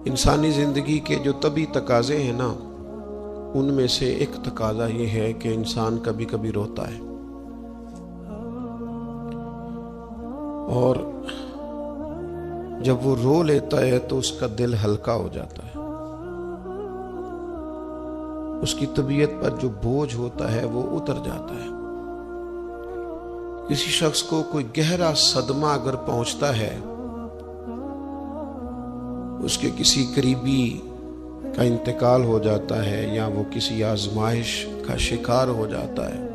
انسانی زندگی کے جو طبعی تقاضے ہیں نا، ان میں سے ایک تقاضا یہ ہے کہ انسان کبھی کبھی روتا ہے، اور جب وہ رو لیتا ہے تو اس کا دل ہلکا ہو جاتا ہے، اس کی طبیعت پر جو بوجھ ہوتا ہے وہ اتر جاتا ہے۔ کسی شخص کو کوئی گہرا صدمہ اگر پہنچتا ہے، اس کے کسی قریبی کا انتقال ہو جاتا ہے یا وہ کسی آزمائش کا شکار ہو جاتا ہے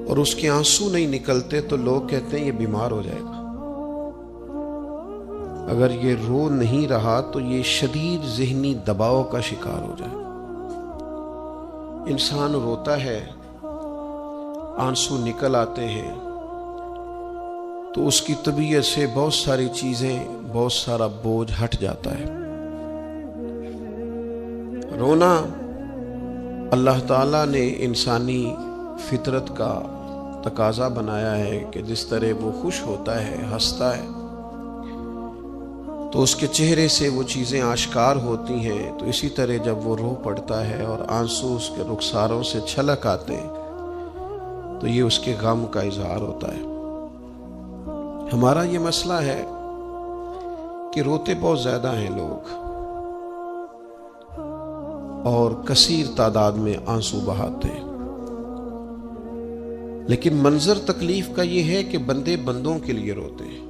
اور اس کے آنسو نہیں نکلتے، تو لوگ کہتے ہیں یہ بیمار ہو جائے گا۔ اگر یہ رو نہیں رہا تو یہ شدید ذہنی دباؤ کا شکار ہو جائے گا۔ انسان روتا ہے، آنسو نکل آتے ہیں، تو اس کی طبیعت سے بہت ساری چیزیں، بہت سارا بوجھ ہٹ جاتا ہے۔ رونا اللہ تعالیٰ نے انسانی فطرت کا تقاضا بنایا ہے کہ جس طرح وہ خوش ہوتا ہے، ہنستا ہے، تو اس کے چہرے سے وہ چیزیں آشکار ہوتی ہیں، تو اسی طرح جب وہ رو پڑتا ہے اور آنسو اس کے رخساروں سے چھلک آتے ہیں تو یہ اس کے غم کا اظہار ہوتا ہے۔ ہمارا یہ مسئلہ ہے کہ روتے بہت زیادہ ہیں لوگ، اور کثیر تعداد میں آنسو بہاتے ہیں، لیکن منظر تکلیف کا یہ ہے کہ بندے بندوں کے لیے روتے ہیں،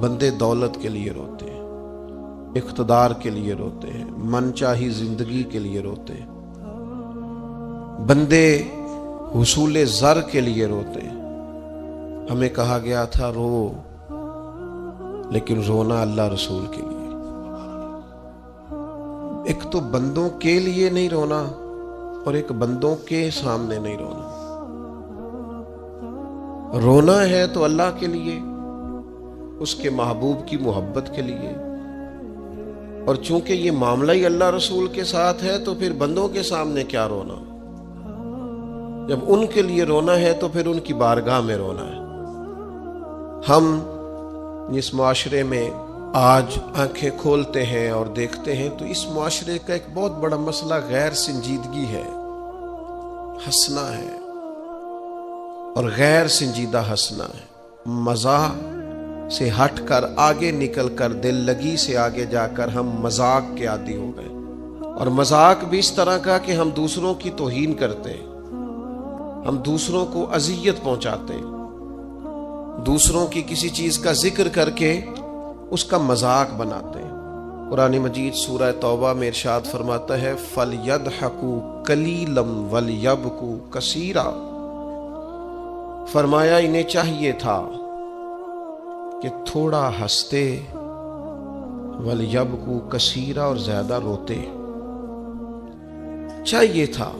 بندے دولت کے لیے روتے ہیں، اقتدار کے لیے روتے ہیں، من چاہی زندگی کے لیے روتے ہیں، بندے حصول زر کے لیے روتے ہیں۔ ہمیں کہا گیا تھا رو، لیکن رونا اللہ رسول کے لیے۔ ایک تو بندوں کے لیے نہیں رونا، اور ایک بندوں کے سامنے نہیں رونا۔ رونا ہے تو اللہ کے لیے، اس کے محبوب کی محبت کے لیے، اور چونکہ یہ معاملہ ہی اللہ رسول کے ساتھ ہے تو پھر بندوں کے سامنے کیا رونا؟ جب ان کے لیے رونا ہے تو پھر ان کی بارگاہ میں رونا ہے۔ ہم جس معاشرے میں آج آنکھیں کھولتے ہیں اور دیکھتے ہیں تو اس معاشرے کا ایک بہت بڑا مسئلہ غیر سنجیدگی ہے، ہنسنا ہے، اور غیر سنجیدہ ہنسنا ہے، مزاح سے ہٹ کر آگے نکل کر دل لگی سے آگے جا کر ہم مذاق کے عادی ہو گئے، اور مذاق بھی اس طرح کا کہ ہم دوسروں کی توہین کرتے ہیں، ہم دوسروں کو اذیت پہنچاتے ہیں، دوسروں کی کسی چیز کا ذکر کر کے اس کا مذاق بناتے ہیں۔ قرآن مجید سورہ توبہ میں ارشاد فرماتا ہے فَلْيَضْحَكُوا قَلِيلًا وَلْيَبْكُوا كَثِيرًا، فرمایا انہیں چاہیے تھا کہ تھوڑا ہنستے، وَلْيَبْكُوا كَثِيرًا، اور زیادہ روتے۔ چاہیے تھا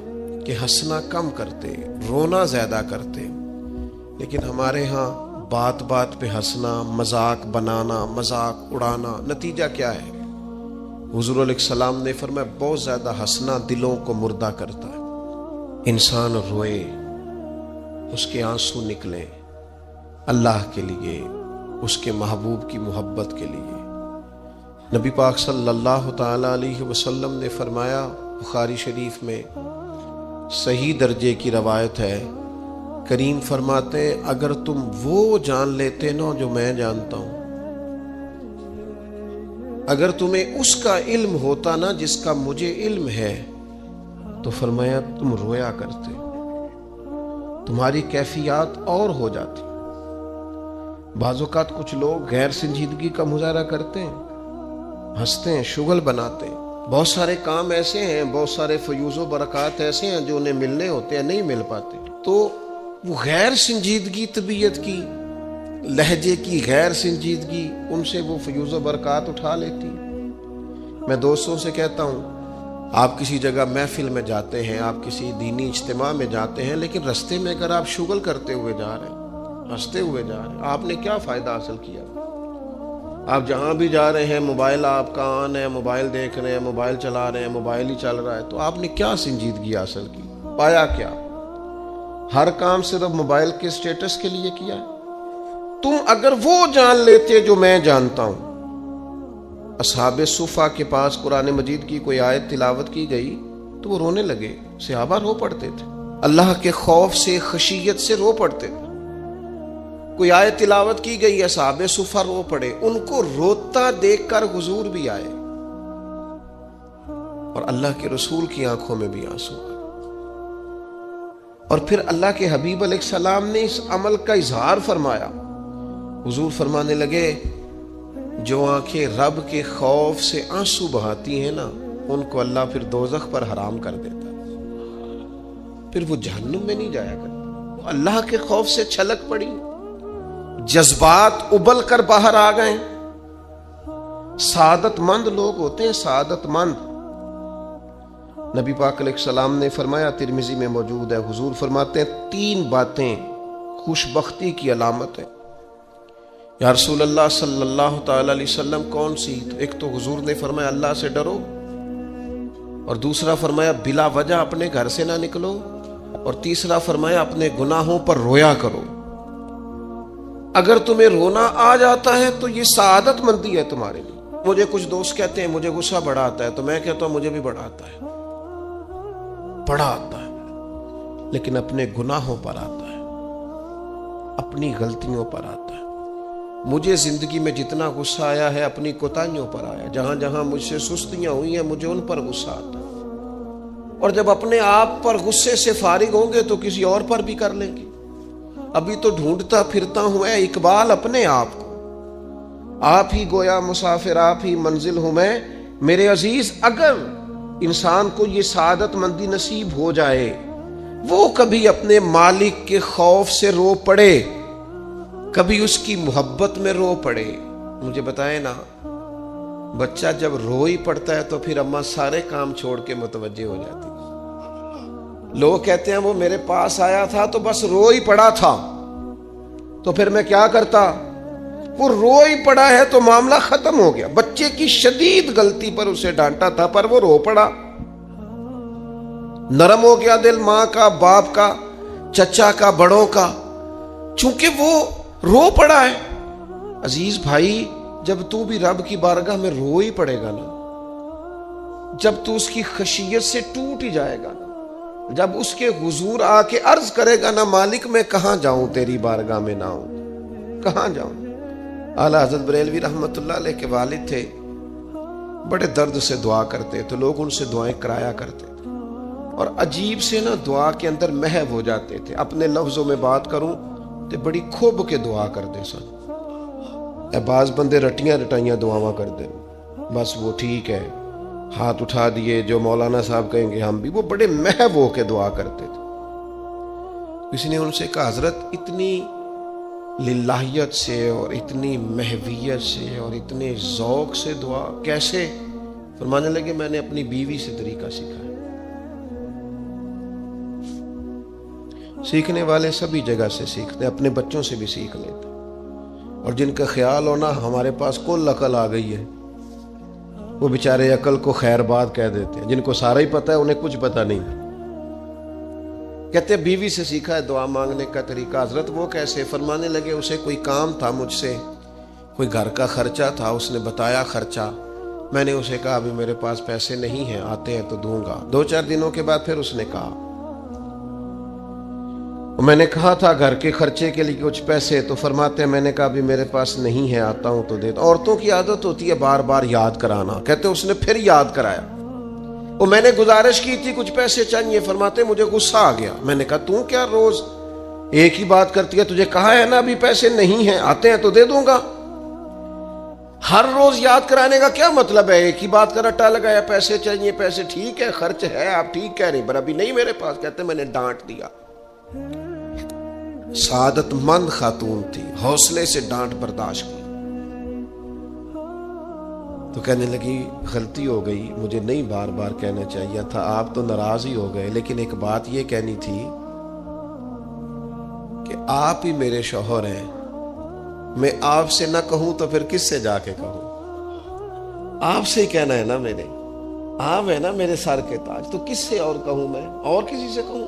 کہ ہنسنا کم کرتے، رونا زیادہ کرتے، لیکن ہمارے ہاں بات بات پہ ہنسنا، مذاق بنانا، مذاق اڑانا، نتیجہ کیا ہے؟ حضور علیہ السلام نے فرمایا بہت زیادہ ہنسنا دلوں کو مردہ کرتا ہے۔ انسان روئے، اس کے آنسو نکلیں اللہ کے لیے، اس کے محبوب کی محبت کے لیے۔ نبی پاک صلی اللہ تعالی علیہ وسلم نے فرمایا، بخاری شریف میں صحیح درجے کی روایت ہے، کریم فرماتے ہیں اگر تم وہ جان لیتے نا جو میں جانتا ہوں، اگر تمہیں اس کا علم ہوتا نا جس کا مجھے علم ہے، تو فرمایا تم رویا کرتے، تمہاری کیفیات اور ہو جاتی۔ بعض اوقات کچھ لوگ غیر سنجیدگی کا مظاہرہ کرتے ہیں، ہنستے ہیں، شغل بناتے ہیں۔ بہت سارے کام ایسے ہیں، بہت سارے فیوز و برکات ایسے ہیں جو انہیں ملنے ہوتے ہیں، نہیں مل پاتے، تو وہ غیر سنجیدگی طبیعت کی، لہجے کی غیر سنجیدگی، ان سے وہ فیوز و برکات اٹھا لیتی۔ میں دوستوں سے کہتا ہوں، آپ کسی جگہ محفل میں جاتے ہیں، آپ کسی دینی اجتماع میں جاتے ہیں، لیکن رستے میں اگر آپ شغل کرتے ہوئے جا رہے ہیں، ہنستے ہوئے جا رہے ہیں، آپ نے کیا فائدہ حاصل کیا؟ آپ جہاں بھی جا رہے ہیں، موبائل آپ کا آن ہے، موبائل دیکھ رہے ہیں، موبائل چلا رہے ہیں، موبائل ہی چل رہا ہے، تو آپ نے کیا سنجیدگی حاصل کی؟ پایا کیا؟ ہر کام صرف موبائل کے سٹیٹس کے لیے کیا ہے؟ تم اگر وہ جان لیتے جو میں جانتا ہوں، اصحاب صفا کے پاس قرآن مجید کی کوئی آیت تلاوت کی گئی تو وہ رونے لگے، صحابہ رو پڑتے تھے، اللہ کے خوف سے خشیت سے رو پڑتے تھے۔ کوئی آیت تلاوت کی گئی، اصحاب صفا رو پڑے، ان کو روتا دیکھ کر حضور بھی آئے اور اللہ کے رسول کی آنکھوں میں بھی آنسو آئے۔ اور پھر اللہ کے حبیب علیہ السلام نے اس عمل کا اظہار فرمایا۔ حضور فرمانے لگے جو آنکھیں رب کے خوف سے آنسو بہاتی ہیں نا، ان کو اللہ پھر دوزخ پر حرام کر دیتا ہے، پھر وہ جہنم میں نہیں جایا کرتا۔ اللہ کے خوف سے چھلک پڑی، جذبات ابل کر باہر آ گئے۔ سعادت مند لوگ ہوتے ہیں، سعادت مند۔ نبی پاک علیہ السلام نے فرمایا، ترمذی میں موجود ہے، حضور فرماتے ہیں 3 باتیں خوش بختی کی علامت ہے۔ یا رسول اللہ صلی اللہ تعالی علیہ وسلم کون سی؟ تو ایک تو حضور نے فرمایا اللہ سے ڈرو، اور دوسرا فرمایا بلا وجہ اپنے گھر سے نہ نکلو، اور تیسرا فرمایا اپنے گناہوں پر رویا کرو۔ اگر تمہیں رونا آ جاتا ہے تو یہ سعادت مندی ہے تمہارے لیے۔ مجھے کچھ دوست کہتے ہیں مجھے غصہ بڑا آتا ہے، تو میں کہتا ہوں مجھے بھی بڑا آتا ہے، بڑا آتا ہے، لیکن اپنے گناہوں پر آتا ہے، اپنی غلطیوں پر آتا ہے۔ مجھے زندگی میں جتنا غصہ آیا ہے اپنی کوتاہیوں پر آیا، جہاں جہاں مجھ سے سستیاں ہوئی ہیں مجھے ان پر غصہ آتا ہے۔ اور جب اپنے آپ پر غصے سے فارغ ہوں گے تو کسی اور پر بھی کر لیں گے۔ ابھی تو ڈھونڈتا پھرتا ہوں اے اقبال اپنے آپ کو، آپ ہی گویا مسافر آپ ہی منزل ہوں میں۔ میرے عزیز، اگر انسان کو یہ سعادت مندی نصیب ہو جائے، وہ کبھی اپنے مالک کے خوف سے رو پڑے، کبھی اس کی محبت میں رو پڑے۔ مجھے بتائیں نا، بچہ جب رو ہی پڑتا ہے تو پھر اماں سارے کام چھوڑ کے متوجہ ہو جاتی۔ لوگ کہتے ہیں وہ میرے پاس آیا تھا تو بس رو ہی پڑا تھا، تو پھر میں کیا کرتا؟ وہ رو ہی پڑا ہے تو معاملہ ختم ہو گیا۔ بچے کی شدید غلطی پر اسے ڈانٹا تھا پر وہ رو پڑا، نرم ہو گیا دل ماں کا، باپ کا، چچا کا، بڑوں کا، چونکہ وہ رو پڑا ہے۔ عزیز بھائی، جب تو بھی رب کی بارگاہ میں رو ہی پڑے گا نا، جب تو اس کی خشیت سے ٹوٹ ہی جائے گا نا، جب اس کے حضور آ کے عرض کرے گا نا مالک میں کہاں جاؤں تیری بارگاہ میں نہ ہوں، کہاں جاؤں۔ اعلیٰ حضرت بریلوی رحمۃ اللہ علیہ کے والد تھے، بڑے درد سے دعا کرتے تو لوگ ان سے دعائیں کرایا کرتے تھے، اور عجیب سے نا دعا کے اندر محو ہو جاتے تھے۔ اپنے لفظوں میں بات کروں تو بڑی کھوب کے دعا کرتے سن۔ بعض بندے رٹیاں رٹائیاں دعاواں کرتے، بس وہ ٹھیک ہے، ہاتھ اٹھا دیے جو مولانا صاحب کہیں گے ہم بھی، وہ بڑے محو ہو کے دعا کرتے تھے۔ کسی نے ان سے کہا حضرت اتنی للہیت سے اور اتنی محویت سے اور اتنے ذوق سے دعا کیسے؟ فرمانے لگے میں نے اپنی بیوی سے طریقہ سیکھا ہے۔ سیکھنے والے سبھی جگہ سے سیکھتے، اپنے بچوں سے بھی سیکھ لیتے، اور جن کا خیال ہونا ہمارے پاس کل عقل آ گئی ہے، وہ بیچارے عقل کو خیر بات کہہ دیتے ہیں، جن کو سارا ہی پتہ ہے انہیں کچھ پتہ نہیں۔ کہتے بیوی سے سیکھا ہے دعا مانگنے کا طریقہ۔ حضرت وہ کیسے؟ فرمانے لگے اسے کوئی کام تھا مجھ سے، کوئی گھر کا خرچہ تھا، اس نے بتایا خرچہ، میں نے اسے کہا ابھی میرے پاس پیسے نہیں ہیں، آتے ہیں تو دوں گا۔ 2-4 دنوں کے بعد پھر اس نے کہا، میں نے کہا تھا گھر کے خرچے کے لیے کچھ پیسے، تو فرماتے ہیں میں نے کہا ابھی میرے پاس نہیں ہے، آتا ہوں تو دیتا۔ عورتوں کی عادت ہوتی ہے بار بار یاد کرانا، کہتے اس نے پھر یاد کرایا، وہ میں نے گزارش کی تھی کچھ پیسے چاہیے، فرماتے مجھے غصہ آ گیا۔ میں نے کہا تو کیا روز ایک ہی بات کرتی ہے، تجھے کہا ہے نا ابھی پیسے نہیں ہیں، آتے ہیں تو دے دوں گا۔ ہر روز یاد کرانے کا کیا مطلب ہے؟ ایک ہی بات کا رٹا لگایا، پیسے چاہیے، پیسے ٹھیک ہے، خرچ ہے، آپ ٹھیک کہہ رہی، پر ابھی نہیں میرے پاس۔ کہتے میں نے ڈانٹ دیا۔ سعادت مند خاتون تھی، حوصلے سے ڈانٹ برداشت کی، تو کہنے لگی غلطی ہو گئی، مجھے نہیں بار بار کہنا چاہیے تھا، آپ تو ناراض ہی ہو گئے، لیکن ایک بات یہ کہنی تھی کہ آپ ہی میرے شوہر ہیں، میں آپ سے نہ کہوں تو پھر کس سے جا کے کہوں؟ آپ سے ہی کہنا ہے نا، میرے آپ ہے نا میرے سر کے تاج، تو کس سے اور کہوں؟ میں اور کسی سے کہوں؟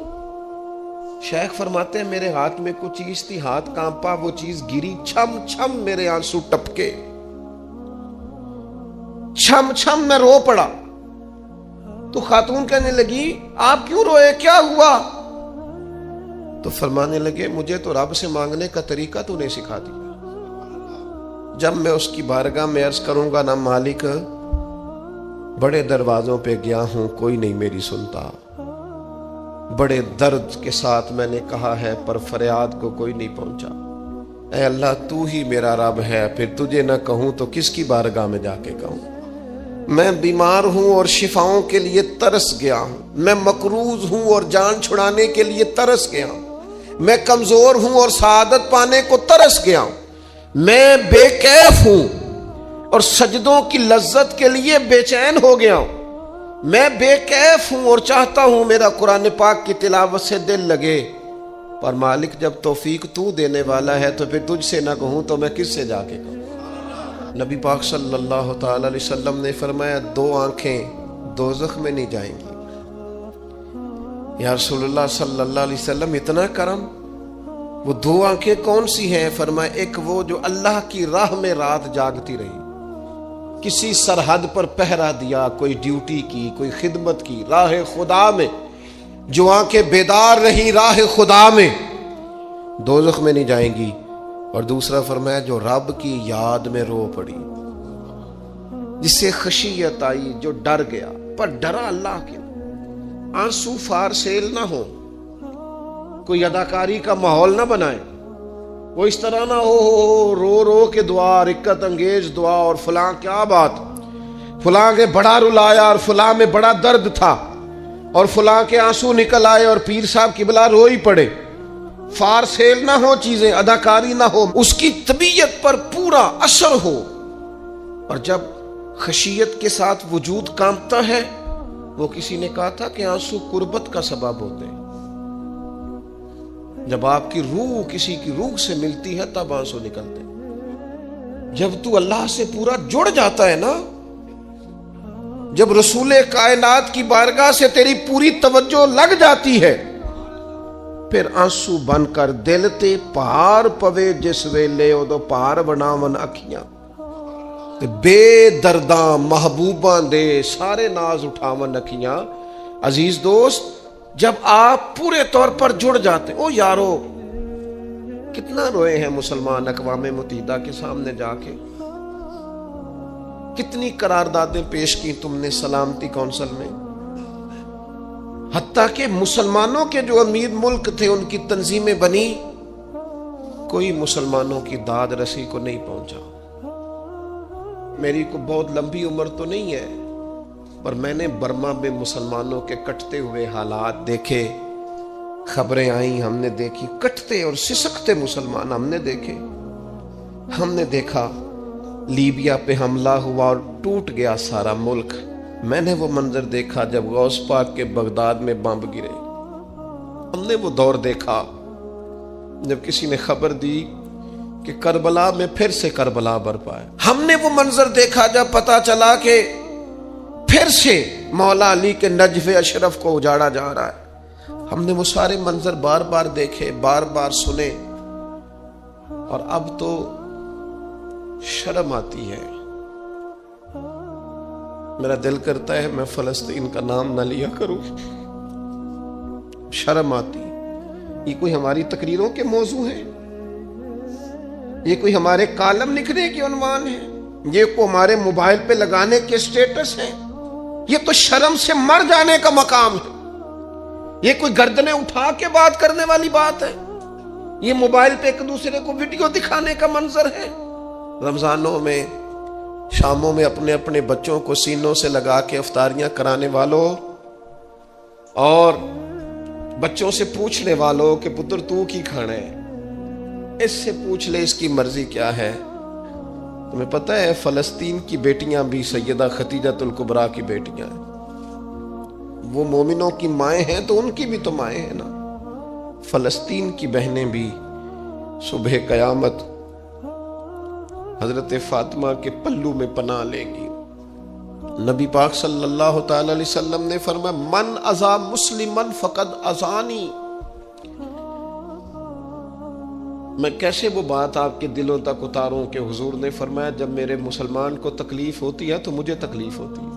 شیخ فرماتے ہیں میرے ہاتھ میں کچھ چیز تھی، ہاتھ کانپا، وہ چیز گری، چھم چھم میرے آنسو ٹپکے، چھم چھم میں رو پڑا. تو خاتون کہنے لگی آپ کیوں روئے, کیا ہوا؟ تو فرمانے لگے مجھے تو رب سے مانگنے کا طریقہ تو نے سکھا دیا. جب میں اس کی بارگاہ میں عرض کروں گا نا مالک بڑے دروازوں پہ گیا ہوں کوئی نہیں میری سنتا, بڑے درد کے ساتھ میں نے کہا ہے پر فریاد کو کوئی نہیں پہنچا, اے اللہ تو ہی میرا رب ہے, پھر تجھے نہ کہوں تو کس کی بارگاہ میں جا کے کہوں. میں بیمار ہوں اور شفاؤں کے لیے ترس گیا ہوں, میں مقروض ہوں اور جان چھڑانے کے لیے ترس گیا ہوں, میں کمزور ہوں اور سعادت پانے کو ترس گیا ہوں, میں بے کیف ہوں اور سجدوں کی لذت کے لیے بے چین ہو گیا ہوں, میں بے کیف ہوں اور چاہتا ہوں میرا قرآن پاک کی تلاوت سے دل لگے, پر مالک جب توفیق تو دینے والا ہے تو پھر تجھ سے نہ کہوں تو میں کس سے جا کے کہوں. نبی پاک صلی اللہ تعالی علیہ وسلم نے فرمایا 2 آنکھیں دوزخ میں نہیں جائیں گی. یا رسول اللہ صلی اللہ علیہ وسلم اتنا کرم, وہ 2 آنکھیں کون سی ہیں؟ فرمایا ایک وہ جو اللہ کی راہ میں رات جاگتی رہی, کسی سرحد پر پہرا دیا, کوئی ڈیوٹی کی, کوئی خدمت کی, راہ خدا میں جو آنکھیں بیدار رہی راہ خدا میں دوزخ میں نہیں جائیں گی. اور دوسرا فرمایا جو رب کی یاد میں رو پڑی, جس سے خشیت آئی, جو ڈر گیا پر ڈرا اللہ کے, آنسو فار سیل نہ ہو, کوئی اداکاری کا ماحول نہ بنائے, وہ اس طرح نہ ہو رو رو کے دعا, رکت انگیز دعا, اور فلاں کیا بات, فلاں کے بڑا رلایا اور فلاں میں بڑا درد تھا اور فلاں کے آنسو نکل آئے اور پیر صاحب قبلہ رو ہی پڑے. فار سیل نہ ہو چیزیں, اداکاری نہ ہو, اس کی طبیعت پر پورا اثر ہو. اور جب خشیت کے ساتھ وجود کانپتا ہے, وہ کسی نے کہا تھا کہ آنسو قربت کا سبب ہوتے ہیں. جب آپ کی روح کسی کی روح سے ملتی ہے تب آنسو نکلتے ہیں. جب تو اللہ سے پورا جڑ جاتا ہے نا, جب رسول کائنات کی بارگاہ سے تیری پوری توجہ لگ جاتی ہے, پھر آنسو بن کر دل تے پار پوے جس ویلے ادو پار بناون اکھیاں, بے درداں محبوباں دے سارے ناز اٹھاون اکھیاں. عزیز دوست, جب آپ پورے طور پر جڑ جاتے, او یارو کتنا روئے ہیں مسلمان اقوام متحدہ کے سامنے جا کے, کتنی قراردادیں پیش کی تم نے سلامتی کونسل میں, حتیٰ کہ مسلمانوں کے جو امیر ملک تھے ان کی تنظیمیں بنی, کوئی مسلمانوں کی داد رسی کو نہیں پہنچا. میری کو بہت لمبی عمر تو نہیں ہے, پر میں نے برما میں مسلمانوں کے کٹتے ہوئے حالات دیکھے, خبریں آئیں, ہم نے دیکھی کٹتے اور سسکتے مسلمان ہم نے دیکھے. ہم نے دیکھا لیبیا پہ حملہ ہوا اور ٹوٹ گیا سارا ملک. میں نے وہ منظر دیکھا جب غوث پاک کے بغداد میں بمب گرے. ہم نے وہ دور دیکھا جب کسی نے خبر دی کہ کربلا میں پھر سے کربلا برپا ہے. ہم نے وہ منظر دیکھا جب پتا چلا کہ پھر سے مولا علی کے نجف اشرف کو اجاڑا جا رہا ہے. ہم نے وہ سارے منظر بار بار دیکھے, بار بار سنے, اور اب تو شرم آتی ہے. میرا دل کرتا ہے میں فلسطین کا نام نہ لیا کروں, شرم آتی. یہ کوئی ہماری تقریروں کے موضوع ہیں, یہ کوئی ہمارے کالم لکھنے کے عنوان ہیں, یہ کوئی ہمارے موبائل پہ لگانے کے سٹیٹس ہیں. یہ تو شرم سے مر جانے کا مقام ہے. یہ کوئی گردنیں اٹھا کے بات کرنے والی بات ہے. یہ موبائل پہ ایک دوسرے کو ویڈیو دکھانے کا منظر ہے. رمضانوں میں شاموں میں اپنے اپنے بچوں کو سینوں سے لگا کے افطاریاں کرانے والوں اور بچوں سے پوچھنے والوں کہ پتر تو کی کھانا ہے, اس سے پوچھ لے اس کی مرضی کیا ہے. تمہیں پتہ ہے فلسطین کی بیٹیاں بھی سیدہ خدیجۃ الکبریٰ کی بیٹیاں ہیں. وہ مومنوں کی مائیں ہیں تو ان کی بھی تو مائیں ہیں نا. فلسطین کی بہنیں بھی صبح قیامت حضرت فاطمہ کے پلو میں پناہ لیں گی. نبی پاک صلی اللہ تعالی علیہ وسلم نے فرمایا من اذا مسلمن فقد اذانی, میں کیسے وہ بات آپ کے دلوں تک اتاروں کہ حضور نے فرمایا جب میرے مسلمان کو تکلیف ہوتی ہے تو مجھے تکلیف ہوتی ہے،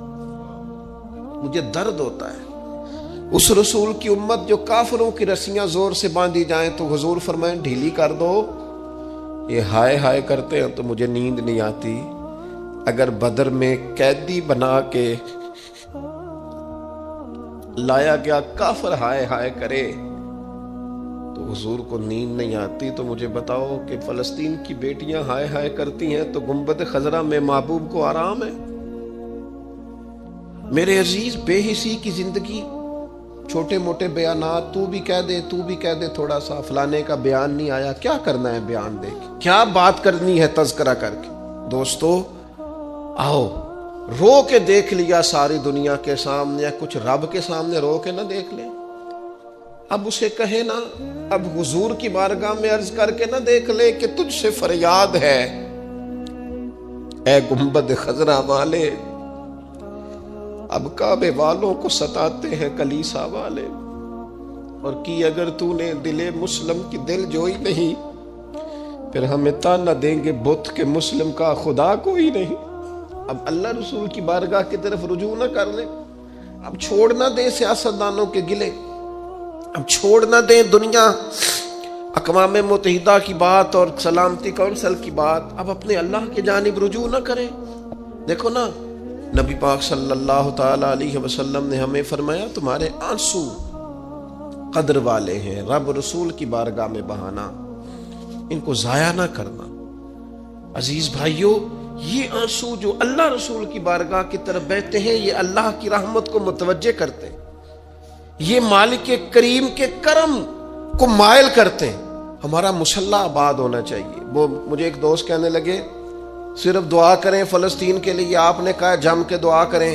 مجھے درد ہوتا ہے۔ اس رسول کی امت جو کافروں کی رسیاں زور سے باندھی جائیں تو حضور فرمائیں ڈھیلی کر دو، یہ ہائے ہائے کرتے ہیں تو مجھے نیند نہیں آتی۔ اگر بدر میں قیدی بنا کے لایا گیا کافر ہائے ہائے کرے تو حضور کو نیند نہیں آتی، تو مجھے بتاؤ کہ فلسطین کی بیٹیاں ہائے ہائے کرتی ہیں تو گنبد خضرا میں محبوب کو آرام ہے؟ میرے عزیز، بے حسی کی زندگی، چھوٹے موٹے بیانات، تو بھی کہہ دے تھوڑا سا، فلانے کا بیان نہیں آیا، کیا کرنا ہے بیان دے کے، کیا بات کرنی ہے تذکرہ کر کے؟ دوستو آؤ، رو کے دیکھ لیا ساری دنیا کے سامنے، کچھ رب کے سامنے رو کے نہ دیکھ لے؟ اب اسے کہے نا، اب حضور کی بارگاہ میں عرض کر کے نہ دیکھ لے کہ تجھ سے فریاد ہے اے گنبد خضرا والے، اب کعبے والوں کو ستاتے ہیں کلیسا والے، اور کی اگر تو نے دل مسلم کی دل جوئی نہیں، پھر ہمیں تانا دیں گے بت کے مسلم کا خدا کوئی نہیں۔ اب اللہ رسول کی بارگاہ کی طرف رجوع نہ کر لیں، اب چھوڑ نہ دیں سیاستدانوں کے گلے، اب چھوڑ نہ دیں دنیا اقوام متحدہ کی بات اور سلامتی کونسل کی بات، اب اپنے اللہ کی جانب رجوع نہ کریں۔ دیکھو نا، نبی پاک صلی اللہ تعالی علیہ وسلم نے ہمیں فرمایا تمہارے آنسو قدر والے ہیں، رب رسول کی بارگاہ میں بہانا، ان کو ضائع نہ کرنا۔ عزیز بھائیو، یہ آنسو جو اللہ رسول کی بارگاہ کی طرف بہتے ہیں، یہ اللہ کی رحمت کو متوجہ کرتے ہیں، یہ مالک کریم کے کرم کو مائل کرتے ہیں۔ ہمارا مسلح آباد ہونا چاہیے۔ وہ مجھے ایک دوست کہنے لگے صرف دعا کریں فلسطین کے لیے، آپ نے کہا جم کے دعا کریں،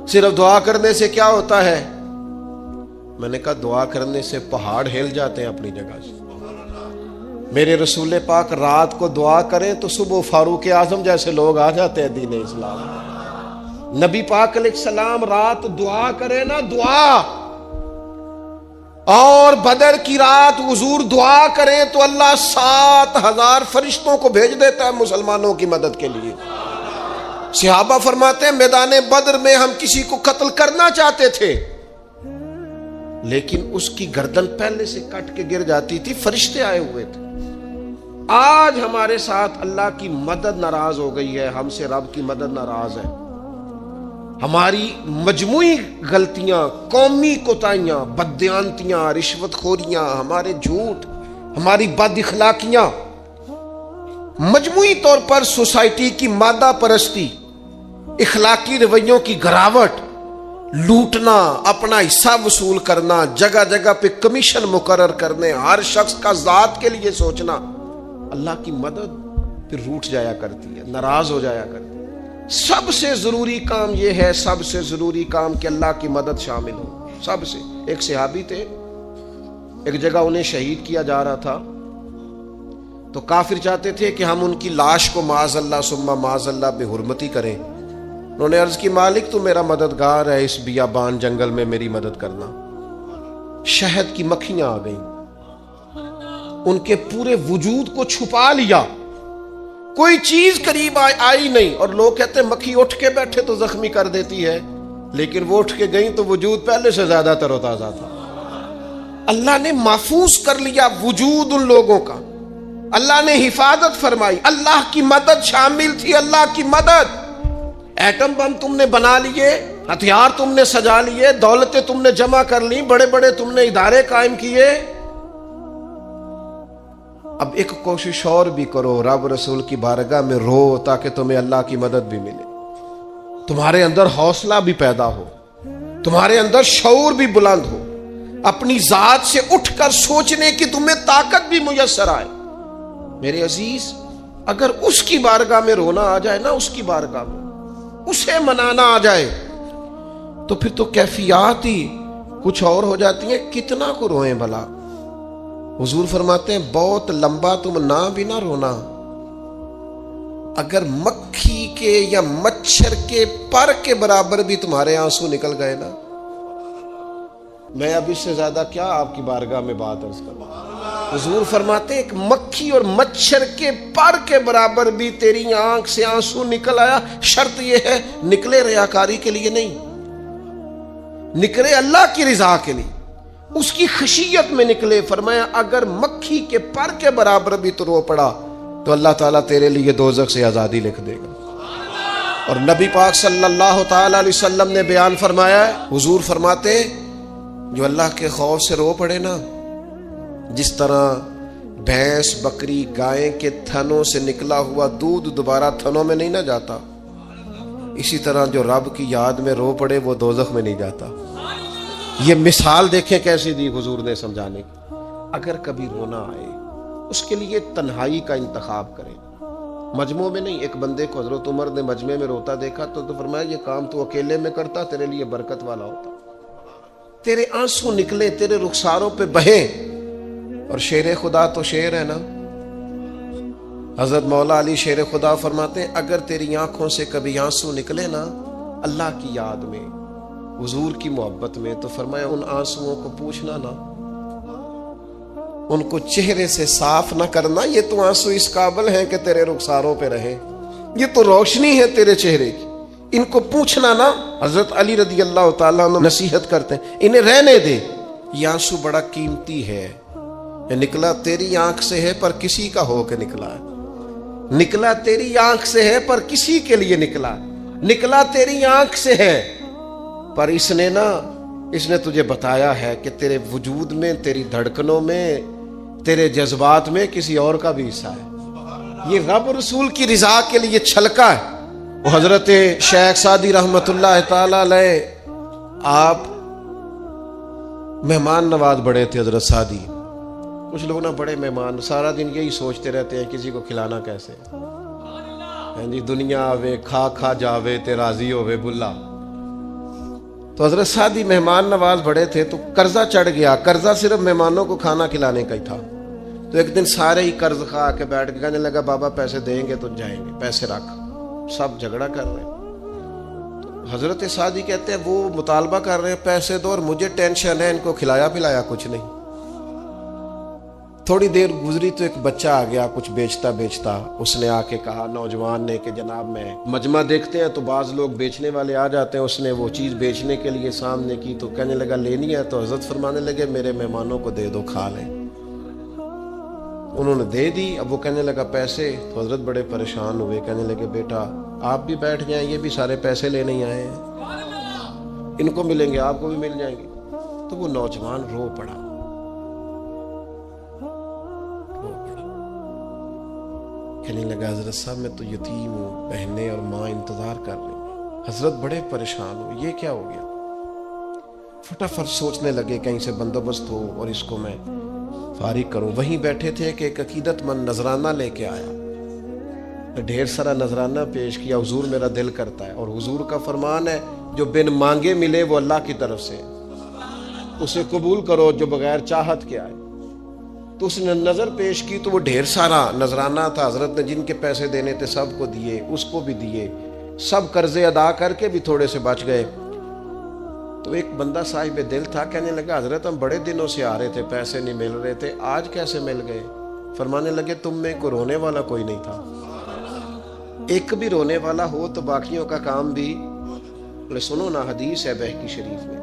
صرف دعا کرنے سے کیا ہوتا ہے؟ میں نے کہا دعا کرنے سے پہاڑ ہل جاتے ہیں اپنی جگہ سے۔ میرے رسول پاک رات کو دعا کریں تو صبح فاروق اعظم جیسے لوگ آ جاتے ہیں دین اسلام۔ نبی پاک علیہ السلام رات دعا کریں نا، دعا، اور بدر کی رات حضور دعا کریں تو اللہ 7,000 فرشتوں کو بھیج دیتا ہے مسلمانوں کی مدد کے لیے۔ صحابہ فرماتے ہیں میدان بدر میں ہم کسی کو قتل کرنا چاہتے تھے، لیکن اس کی گردن پہلے سے کٹ کے گر جاتی تھی، فرشتے آئے ہوئے تھے۔ آج ہمارے ساتھ اللہ کی مدد ناراض ہو گئی ہے، ہم سے رب کی مدد ناراض ہے۔ ہماری مجموعی غلطیاں، قومی کوتاہیاں، بددیانتیاں، رشوت خوریاں، ہمارے جھوٹ، ہماری بد اخلاقیاں، مجموعی طور پر سوسائٹی کی مادہ پرستی، اخلاقی رویوں کی گراوٹ، لوٹنا، اپنا حصہ وصول کرنا، جگہ جگہ پہ کمیشن مقرر کرنے، ہر شخص کا ذات کے لیے سوچنا، اللہ کی مدد پھر روٹ جایا کرتی ہے، ناراض ہو جایا کرتی ہے۔ سب سے ضروری کام یہ ہے، سب سے ضروری کام کہ اللہ کی مدد شامل ہو۔ سب سے، ایک صحابی تھے، ایک جگہ انہیں شہید کیا جا رہا تھا، تو کافر چاہتے تھے کہ ہم ان کی لاش کو معاذ اللہ ثم معاذ اللہ بے حرمتی کریں۔ انہوں نے عرض کی مالک تو میرا مددگار ہے، اس بیابان جنگل میں میری مدد کرنا۔ شہد کی مکھیاں آ گئیں، ان کے پورے وجود کو چھپا لیا، کوئی چیز قریب آئی نہیں، اور لوگ کہتے ہیں مکھی اٹھ کے بیٹھے تو زخمی کر دیتی ہے، لیکن وہ اٹھ کے گئیں تو وجود پہلے سے زیادہ تر و تازہ تھا۔ اللہ نے محفوظ کر لیا وجود ان لوگوں کا، اللہ نے حفاظت فرمائی، اللہ کی مدد شامل تھی، اللہ کی مدد۔ ایٹم بم تم نے بنا لیے، ہتھیار تم نے سجا لیے، دولتیں تم نے جمع کر لی، بڑے بڑے تم نے ادارے قائم کیے، اب ایک کوشش اور بھی کرو، رب رسول کی بارگاہ میں رو تاکہ تمہیں اللہ کی مدد بھی ملے، تمہارے اندر حوصلہ بھی پیدا ہو، تمہارے اندر شعور بھی بلند ہو، اپنی ذات سے اٹھ کر سوچنے کی تمہیں طاقت بھی میسر آئے۔ میرے عزیز، اگر اس کی بارگاہ میں رونا آ جائے نا، اس کی بارگاہ میں اسے منانا آ جائے، تو پھر تو کیفیات ہی کچھ اور ہو جاتی ہیں۔ کتنا کو روئیں بھلا؟ حضور فرماتے ہیں بہت لمبا تم نہ بھی نہ رونا، اگر مکھی کے یا مچھر کے پر کے برابر بھی تمہارے آنسو نکل گئے نا، میں اب اس سے زیادہ کیا آپ کی بارگاہ میں بات عرض کروں۔ حضور فرماتے ایک مکھی اور مچھر کے پر کے برابر بھی تیری آنکھ سے آنسو نکل آیا، شرط یہ ہے نکلے ریاکاری کے لیے نہیں، نکلے اللہ کی رضا کے لیے، اس کی خشیت میں نکلے۔ فرمایا اگر مکھی کے پر کے برابر بھی تو رو پڑا تو اللہ تعالیٰ تیرے لیے دوزخ سے آزادی لکھ دے گا۔ اور نبی پاک صلی اللہ تعالی علیہ وسلم نے بیان فرمایا ہے، حضور فرماتے جو اللہ کے خوف سے رو پڑے نا، جس طرح بھینس بکری گائیں کے تھنوں سے نکلا ہوا دودھ دوبارہ تھنوں میں نہیں نہ جاتا، اسی طرح جو رب کی یاد میں رو پڑے وہ دوزخ میں نہیں جاتا۔ یہ مثال دیکھیں کیسی دی حضور نے سمجھانے کی۔ اگر کبھی رونا آئے اس کے لیے تنہائی کا انتخاب کریں، مجموع میں نہیں۔ ایک بندے کو حضرت عمر نے مجمع میں روتا دیکھا تو فرمایا یہ کام تو اکیلے میں کرتا تیرے لیے برکت والا ہوتا، تیرے آنسو نکلے تیرے رخساروں پہ بہیں۔ اور شیر خدا تو شیر ہے نا، حضرت مولا علی شیر خدا فرماتے ہیں اگر تیری آنکھوں سے کبھی آنسو نکلے نا اللہ کی یاد میں، حضور کی محبت میں، تو فرمایا ان آنسوؤں کو پوچھنا نا، ان کو چہرے سے صاف نہ کرنا، یہ تو آنسو اس قابل ہیں کہ تیرے رخساروں پہ رہیں، یہ تو روشنی ہے تیرے چہرے کی، ان کو پوچھنا نا۔ حضرت علی رضی اللہ تعالیٰ عنہ نصیحت کرتے ہیں انہیں رہنے دے، یہ آنسو بڑا قیمتی ہے، یہ نکلا تیری آنکھ سے ہے پر کسی کا ہو کے نکلا ہے، نکلا تیری آنکھ سے ہے پر کسی کے لیے نکلا، نکلا تیری آنکھ سے ہے پر اس نے تجھے بتایا ہے کہ تیرے وجود میں، تیری دھڑکنوں میں، تیرے جذبات میں کسی اور کا بھی حصہ ہے۔ یہ رب رسول کی رضا کے لیے چھلکا ہے۔ وہ حضرت شیخ سعدی رحمت اللہ تعالی علیہ آپ مہمان نواز بڑے تھے حضرت سعدی۔ کچھ لوگ نا بڑے مہمان سارا دن یہی سوچتے رہتے ہیں کسی کو کھلانا کیسے، جی دنیا آوے کھا کھا جاوے تے راضی ہووے بلا۔ تو حضرت سعدی مہمان نواز بڑے تھے تو قرضہ چڑھ گیا، قرضہ صرف مہمانوں کو کھانا کھلانے کا ہی تھا۔ تو ایک دن سارے ہی قرض کھا کے بیٹھ کے کہنے لگا بابا پیسے دیں گے تو جائیں گے، پیسے رکھ، سب جھگڑا کر رہے ہیں۔ تو حضرت سعدی کہتے ہیں وہ مطالبہ کر رہے ہیں پیسے دو اور مجھے ٹینشن ہے، ان کو کھلایا پلایا کچھ نہیں۔ تھوڑی دیر گزری تو ایک بچہ آ گیا کچھ بیچتا بیچتا، اس نے آ کے کہا نوجوان نے کہ جناب میں مجمع دیکھتے ہیں تو بعض لوگ بیچنے والے آ جاتے ہیں، اس نے وہ چیز بیچنے کے لیے سامنے کی تو کہنے لگا لینی ہے، تو حضرت فرمانے لگے میرے مہمانوں کو دے دو کھا لیں۔ انہوں نے دے دی، اب وہ کہنے لگا پیسے، تو حضرت بڑے پریشان ہوئے، کہنے لگے بیٹا آپ بھی بیٹھ جائیں، یہ بھی سارے پیسے لینے ہی آئے ہیں، ان کو ملیں گے آپ کو بھی مل جائیں گے۔ تو وہ نوجوان رو پڑا، کہنے لگا حضرت صاحب میں تو یتیم ہوں، بہنیں اور ماں انتظار کر رہی ہیں۔ حضرت بڑے پریشان ہوئے، یہ کیا ہو گیا؟ فٹافٹ سوچنے لگے کہیں سے بندوبست ہو اور اس کو میں فارغ کروں۔ وہیں بیٹھے تھے کہ ایک عقیدت مند نذرانہ لے کے آیا، ڈھیر سارا نذرانہ پیش کیا، حضور میرا دل کرتا ہے، اور حضور کا فرمان ہے جو بن مانگے ملے وہ اللہ کی طرف سے، اسے قبول کرو جو بغیر چاہت کے آئے۔ تو اس نے نظر پیش کی تو وہ ڈھیر سارا نذرانہ تھا، حضرت نے جن کے پیسے دینے تھے سب کو دیے، اس کو بھی دیے، سب قرضے ادا کر کے بھی تھوڑے سے بچ گئے۔ تو ایک بندہ صاحب دل تھا، کہنے لگا حضرت ہم بڑے دنوں سے آ رہے تھے، پیسے نہیں مل رہے تھے، آج کیسے مل گئے؟ فرمانے لگے تم میں کو رونے والا کوئی نہیں تھا، ایک بھی رونے والا ہو تو باقیوں کا کام بھی۔ سنو نا حدیث ہے بہقی شریف میں،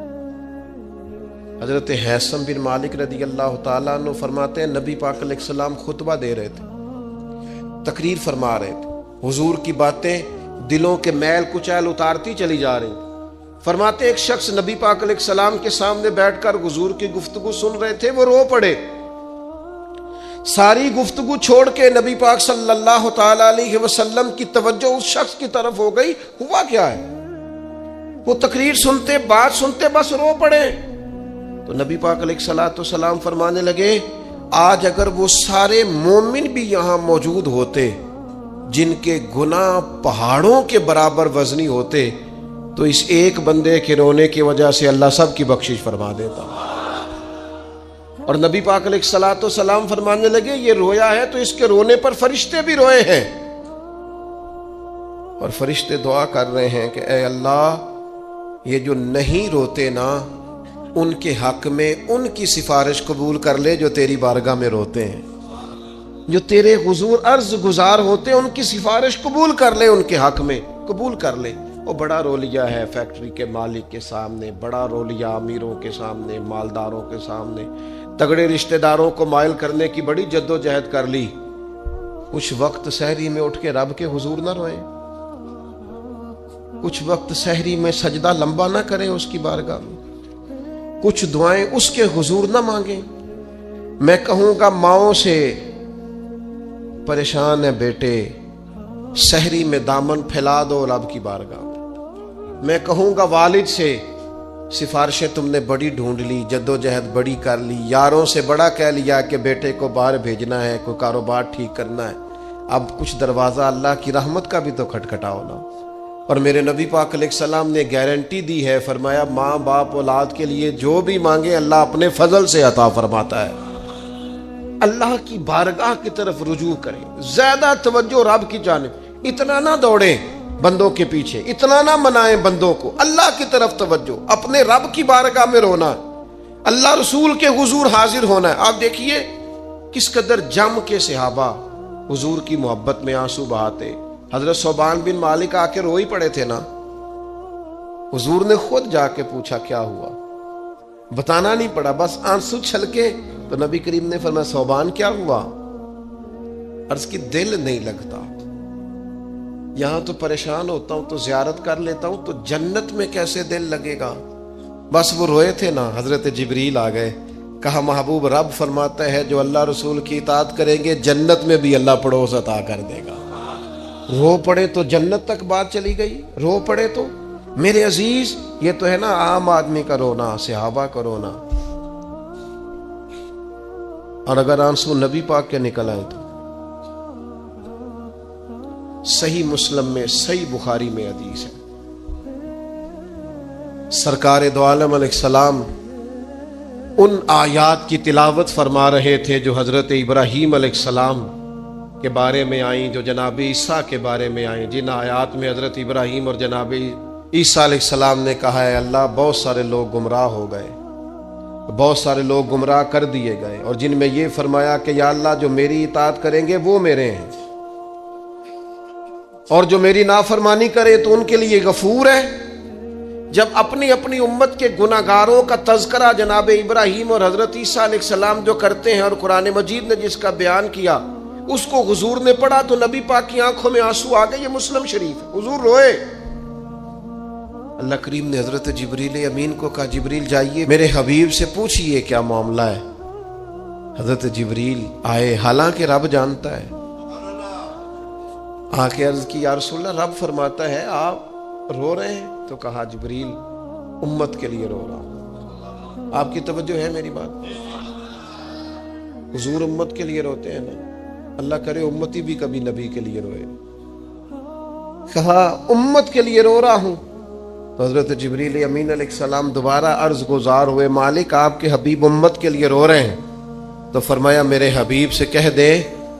حضرت حیثم بن مالک رضی اللہ تعالیٰ عنہ فرماتے ہیں نبی پاک علیہ السلام خطبہ دے رہے تھے، تقریر فرما رہے تھے، حضور کی باتیں دلوں کے میل کچیل اتارتی چلی جا رہی۔ فرماتے ایک شخص نبی پاک علیہ السلام کے سامنے بیٹھ کر حضور کی گفتگو سن رہے تھے، وہ رو پڑے، ساری گفتگو چھوڑ کے نبی پاک صلی اللہ تعالی علیہ وسلم کی توجہ اس شخص کی طرف ہو گئی۔ ہوا کیا ہے؟ وہ تقریر سنتے، بات سنتے بس رو پڑے۔ تو نبی پاک علیہ الصلوۃ والسلام فرمانے لگے آج اگر وہ سارے مومن بھی یہاں موجود ہوتے جن کے گناہ پہاڑوں کے برابر وزنی ہوتے تو اس ایک بندے کے رونے کی وجہ سے اللہ سب کی بخشش فرما دیتا۔ اور نبی پاک علیہ الصلوۃ والسلام فرمانے لگے یہ رویا ہے تو اس کے رونے پر فرشتے بھی روئے ہیں، اور فرشتے دعا کر رہے ہیں کہ اے اللہ یہ جو نہیں روتے نا ان کے حق میں ان کی سفارش قبول کر لے جو تیری بارگاہ میں روتے ہیں، جو تیرے حضور عرض گزار ہوتے ہیں، ان کی سفارش قبول کر لے، ان کے حق میں قبول کر لے۔ وہ بڑا رولیا ہے فیکٹری کے مالک کے سامنے، بڑا رولیا امیروں کے سامنے، مالداروں کے سامنے، تگڑے رشتہ داروں کو مائل کرنے کی بڑی جد و جہد کر لی، کچھ وقت سحری میں اٹھ کے رب کے حضور نہ روئیں، کچھ وقت سحری میں سجدہ لمبا نہ کریں اس کی بارگاہ میں، کچھ دعائیں اس کے حضور نہ مانگیں۔ میں کہوں گا ماؤں سے پریشان ہے بیٹے، سحری میں دامن پھیلا دو رب کی بارگاہ میں۔ میں کہوں گا والد سے سفارشیں تم نے بڑی ڈھونڈ لی، جد و جہد بڑی کر لی، یاروں سے بڑا کہہ لیا کہ بیٹے کو باہر بھیجنا ہے، کوئی کاروبار ٹھیک کرنا ہے، اب کچھ دروازہ اللہ کی رحمت کا بھی تو کھٹکھٹاؤ نا۔ اور میرے نبی پاک علیہ السلام نے گارنٹی دی ہے، فرمایا ماں باپ اولاد کے لیے جو بھی مانگے اللہ اپنے فضل سے عطا فرماتا ہے۔ اللہ کی بارگاہ کی طرف رجوع کریں، زیادہ توجہ رب کی جانب، اتنا نہ دوڑیں بندوں کے پیچھے، اتنا نہ منائیں بندوں کو، اللہ کی طرف توجہ، اپنے رب کی بارگاہ میں رونا، اللہ رسول کے حضور حاضر ہونا ہے۔ آپ دیکھیے کس قدر جم کے صحابہ حضور کی محبت میں آنسو بہاتے۔ حضرت صوبان بن مالک آ کے روئی پڑے تھے نا، حضور نے خود جا کے پوچھا کیا ہوا، بتانا نہیں پڑا، بس آنسو چھلکے تو نبی کریم نے فرمایا صوبان کیا ہوا؟ عرض کی دل نہیں لگتا، یہاں تو پریشان ہوتا ہوں تو زیارت کر لیتا ہوں، تو جنت میں کیسے دل لگے گا؟ بس وہ روئے تھے نا، حضرت جبریل آ گئے، کہا محبوب رب فرماتا ہے جو اللہ رسول کی اطاعت کریں گے جنت میں بھی اللہ پڑوس عطا کر دے گا۔ رو پڑے تو جنت تک بات چلی گئی، رو پڑے تو میرے عزیز یہ تو ہے نا عام آدمی کا رونا، صحابہ کا رونا، اور اگر آنسو نبی پاک کے نکل آئے تو صحیح مسلم میں، صحیح بخاری میں حدیث ہے، سرکار دو عالم علیہ السلام ان آیات کی تلاوت فرما رہے تھے جو حضرت ابراہیم علیہ السلام کے بارے میں آئیں، جو جناب عیسیٰ کے بارے میں آئیں، جن آیات میں حضرت ابراہیم اور جناب عیسیٰ علیہ السلام نے کہا ہے اللہ بہت سارے لوگ گمراہ ہو گئے، بہت سارے لوگ گمراہ کر دیے گئے، اور جن میں یہ فرمایا کہ یا اللہ جو میری اطاعت کریں گے وہ میرے ہیں، اور جو میری نافرمانی کرے تو ان کے لیے غفور ہے۔ جب اپنی اپنی امت کے گناہگاروں کا تذکرہ جناب ابراہیم اور حضرت عیسیٰ علیہ السلام جو کرتے ہیں، اور قرآن مجید نے جس کا بیان کیا اس کو حضور نے پڑھا تو نبی پاک کی آنکھوں میں آنسو آ گئے۔ یہ مسلم شریف ہے، حضور روئے۔ اللہ کریم نے حضرت جبریل امین کو کہا جبریل جائیے میرے حبیب سے پوچھئے کیا معاملہ ہے۔ حضرت جبریل آئے، حالانکہ رب جانتا ہے، آ کے عرض کی یا رسول اللہ رب فرماتا ہے آپ رو رہے ہیں، تو کہا جبریل امت کے لیے رو رہا ہوں۔ آپ کی توجہ ہے میری بات؟ حضور امت کے لیے روتے ہیں نا، اللہ کرے امتی بھی کبھی نبی کے لیے روئے۔ کہا امت کے لیے رو رہا ہوں، تو حضرت جبریل امین علیہ السلام دوبارہ عرض گزار ہوئے مالک آپ کے حبیب امت کے لیے رو رہے ہیں، تو فرمایا میرے حبیب سے کہہ دے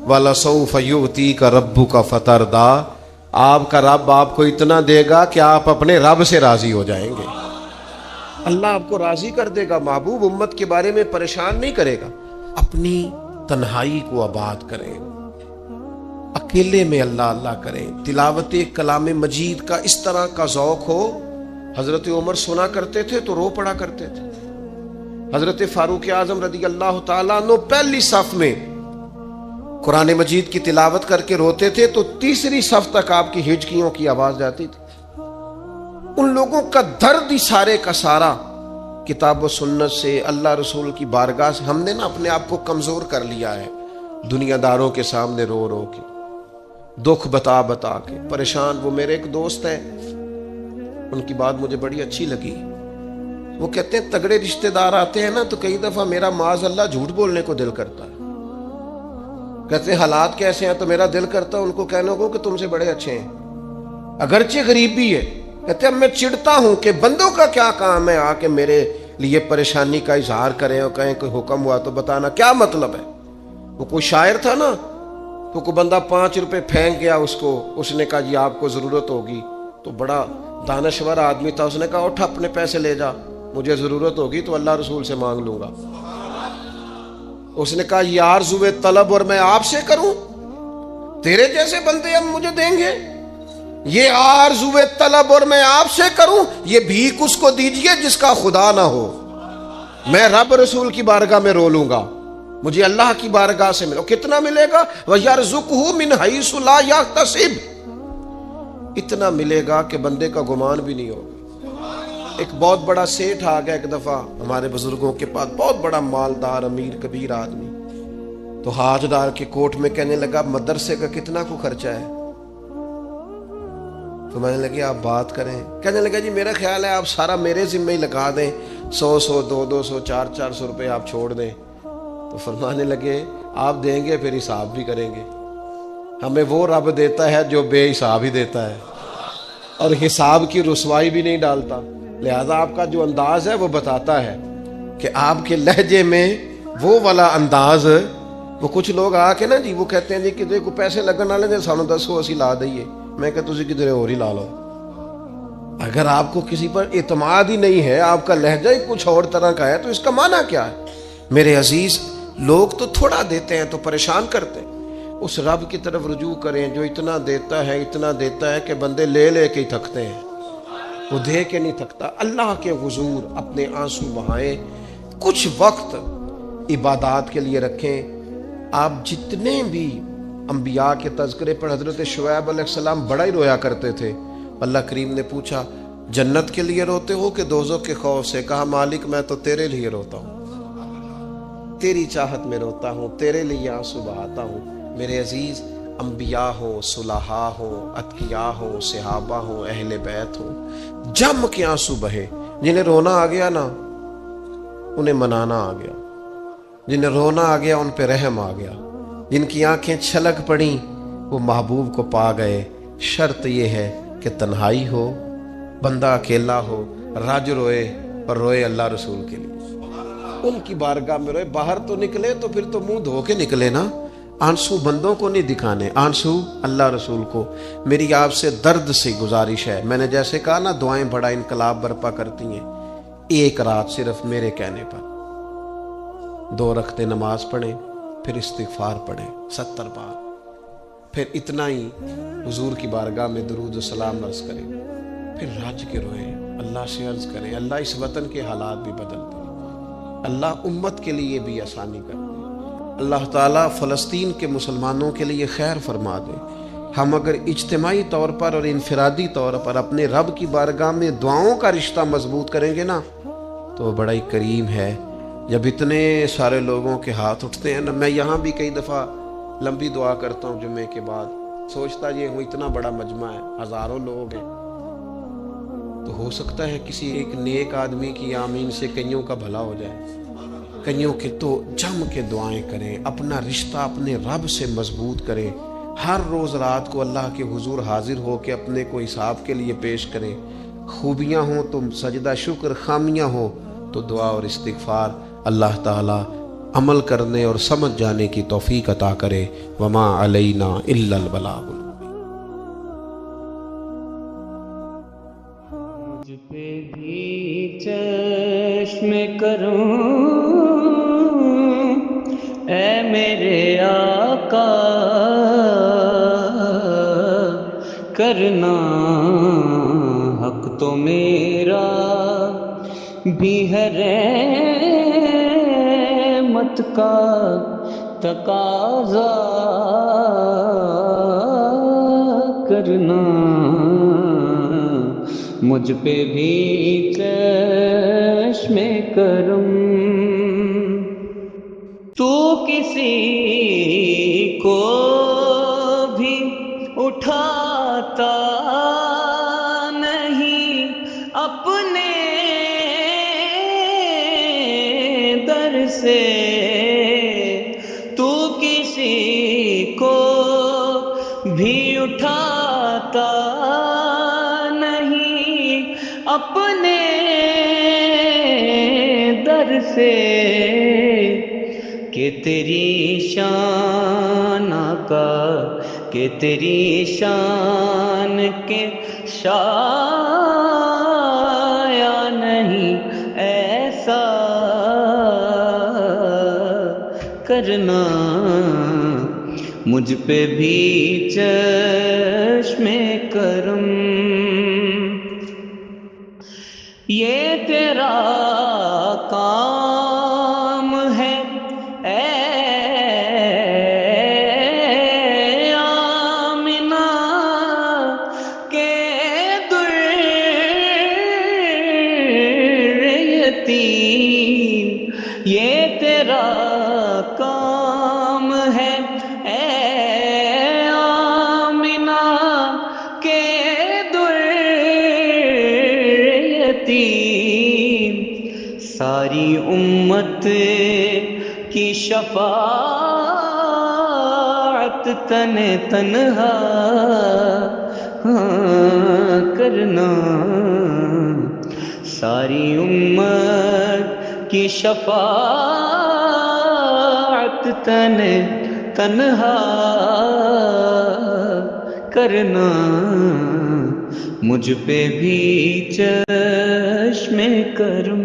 وَلَسَوْفَ يُؤْتِيكَ رَبُّكَ فَتَرْضَىٰ، آپ کا رب آپ کو اتنا دے گا کہ آپ اپنے رب سے راضی ہو جائیں گے۔ اللہ آپ کو راضی کر دے گا، محبوب امت کے بارے میں پریشان نہیں کرے گا۔ اپنی تنہائی کو آباد کریں، اکیلے میں اللہ اللہ کریں، تلاوت کلام مجید کا اس طرح کا ذوق ہو۔ حضرت عمر سنا کرتے تھے تو رو پڑا کرتے تھے، حضرت فاروق اعظم رضی اللہ تعالیٰ عنہ پہلی صف میں قرآن مجید کی تلاوت کر کے روتے تھے تو تیسری صف تک آپ کی ہچکیوں کی آواز جاتی تھی۔ ان لوگوں کا درد ہی سارے کا سارا کتاب و سنت سے، اللہ رسول کی بارگاہ سے ہم نے نا اپنے آپ کو کمزور کر لیا ہے، دنیا داروں کے سامنے رو رو کے، دکھ بتا بتا کے پریشان۔ وہ میرے ایک دوست ہے، ان کی بات مجھے بڑی اچھی لگی، وہ کہتے ہیں تگڑے رشتہ دار آتے ہیں نا تو کئی دفعہ میرا معاذ اللہ جھوٹ بولنے کو دل کرتا ہے، کہتے ہیں حالات کیسے ہیں تو میرا دل کرتا ہے ان کو کہنے کو کہ تم سے بڑے اچھے ہیں، اگرچہ غریب بھی ہے۔ کہتے ہیں میں چڑھتا ہوں کہ بندوں کا کیا کام ہے آ کے میرے لیے پریشانی کا اظہار کریں اور کہیں کوئی حکم ہوا تو بتانا، کیا مطلب ہے؟ وہ کوئی شاعر تھا نا، تو کوئی بندہ 5 روپے پھینک گیا اس کو، اس نے کہا جی آپ کو ضرورت ہوگی، تو بڑا دانشور آدمی تھا، اس نے کہا اٹھ اپنے پیسے لے جا، مجھے ضرورت ہوگی تو اللہ رسول سے مانگ لوں گا۔ اس نے کہا یہ آرزو طلب اور میں آپ سے کروں؟ تیرے جیسے بندے اب مجھے دیں گے؟ یہ آرزو طلب اور میں آپ سے کروں؟ یہ بھیک اس کو دیجئے جس کا خدا نہ ہو۔ میں رب رسول کی بارگاہ میں رو لوں گا، مجھے اللہ کی بارگاہ سے ملو۔ کتنا ملے گا؟ وَيَرْزُقْهُ مِنْ حَيْثُ لَا يَحْتَسِبُ، اتنا ملے گا کہ بندے کا گمان بھی نہیں ہوگا۔ ایک بہت بڑا سیٹھ آ گیا ایک دفعہ ہمارے بزرگوں کے پاس، بہت بڑا مالدار امیر کبیر آدمی، تو حاجدار کے کوٹ میں کہنے لگا مدرسے کا کتنا کو خرچہ ہے؟ تو میں نے لگے آپ بات کریں۔ کہنے لگا جی میرا خیال ہے آپ سارا میرے ذمہ ہی لگا دیں، 100 200 400 روپے آپ چھوڑ دیں۔ تو فرمانے لگے آپ دیں گے پھر حساب بھی کریں گے، ہمیں وہ رب دیتا ہے جو بے حساب ہی دیتا ہے اور حساب کی رسوائی بھی نہیں ڈالتا۔ لہذا آپ کا جو انداز ہے وہ بتاتا ہے کہ آپ کے لہجے میں وہ والا انداز، وہ کچھ لوگ آ کے نا جی وہ کہتے ہیں جی کہ کوئی پیسے لگن والے نے سانو دسو اسی لا دئیے، میں کہ تسی کدھر اور ہی لا لو۔ اگر آپ کو کسی پر اعتماد ہی نہیں ہے، آپ کا لہجہ ہی کچھ اور طرح کا ہے، تو اس کا معنی کیا ہے؟ میرے عزیز، لوگ تو تھوڑا دیتے ہیں تو پریشان کرتے ہیں، اس رب کی طرف رجوع کریں جو اتنا دیتا ہے کہ بندے لے لے کے ہی تھکتے ہیں، وہ دے کے نہیں تھکتا۔ اللہ کے حضور اپنے آنسو بہائیں، کچھ وقت عبادات کے لیے رکھیں۔ آپ جتنے بھی انبیاء کے تذکرے پر، حضرت شعیب علیہ السلام بڑا ہی رویا کرتے تھے۔ اللہ کریم نے پوچھا جنت کے لیے روتے ہو کہ دوزخ کے خوف سے؟ کہا مالک میں تو تیرے لیے روتا ہوں، تیری چاہت میں روتا ہوں، تیرے لیے آنسو بہاتا ہوں۔ میرے عزیز، انبیاء ہوں، صلحاء ہوں، اتقیاء ہوں، صحابہ ہوں، اہل بیت ہوں، جم کے آنسو بہے۔ جنہیں رونا آ گیا نا انہیں منانا آ گیا، جنہیں رونا آ گیا ان پہ رحم آ گیا، جن کی آنکھیں چھلک پڑیں وہ محبوب کو پا گئے۔ شرط یہ ہے کہ تنہائی ہو، بندہ اکیلا ہو، رج روئے اور روئے اللہ رسول کے لیے، ان کی بارگاہ میں روئے۔ باہر تو نکلے تو پھر تو منہ دھو کے نکلے نا، آنسو بندوں کو نہیں دکھانے، آنسو اللہ رسول کو۔ میری آپ سے درد سے گزارش ہے، میں نے جیسے کہا نا دعائیں بڑا انقلاب برپا کرتی ہیں، ایک رات صرف میرے کہنے پر 2 رکعتیں نماز پڑھیں، پھر استغفار پڑھیں 70 بار، پھر اتنا ہی حضور کی بارگاہ میں درود و سلام عرض کریں، پھر راج کے روئیں، اللہ سے عرض کریں اللہ اس وطن کے حالات بھی بدل دیں، اللہ امت کے لیے بھی آسانی کر دے، اللہ تعالیٰ فلسطین کے مسلمانوں کے لیے خیر فرما دے۔ ہم اگر اجتماعی طور پر اور انفرادی طور پر اپنے رب کی بارگاہ میں دعاؤں کا رشتہ مضبوط کریں گے نا تو وہ بڑا ہی کریم ہے۔ جب اتنے سارے لوگوں کے ہاتھ اٹھتے ہیں نا، میں یہاں بھی کئی دفعہ لمبی دعا کرتا ہوں جمعے کے بعد، سوچتا یہ ہوں اتنا بڑا مجمع ہے، ہزاروں لوگ ہیں، تو ہو سکتا ہے کسی ایک نیک آدمی کی آمین سے کئیوں کا بھلا ہو جائے، کئیوں کے تو جم کے دعائیں کریں، اپنا رشتہ اپنے رب سے مضبوط کریں، ہر روز رات کو اللہ کے حضور حاضر ہو کے اپنے کو حساب کے لیے پیش کریں، خوبیاں ہوں تو سجدہ شکر، خامیاں ہوں تو دعا اور استغفار۔ اللہ تعالی عمل کرنے اور سمجھ جانے کی توفیق عطا کرے۔ وما علینا الا البلاغ۔ مجھ پہ بھی چشم کروں اے میرے آقا، کرنا حق تو میرا بھی ہے، رحمت کا تقاضا کرنا، مجھ پہ بھی چشم کرم۔ تو کسی کو بھی اٹھاتا نہیں اپنے در سے، تو کسی کو بھی اٹھاتا نہیں اپنے در سے، کہ تیری شان آقا، کہ تیری شان کے شایا نہیں مجھ پہ بھی چشم کرم. یہ تیرا کام ہے اے آمنہ کہ در یتیم. یہ تیرا کام ہے اے آمنہ کہ در یتیم. ساری امت کی شفاعت تنہا کرنا. ساری امت کی شفاعت تنہا کرنا. مجھ پہ بھی چشم کرم.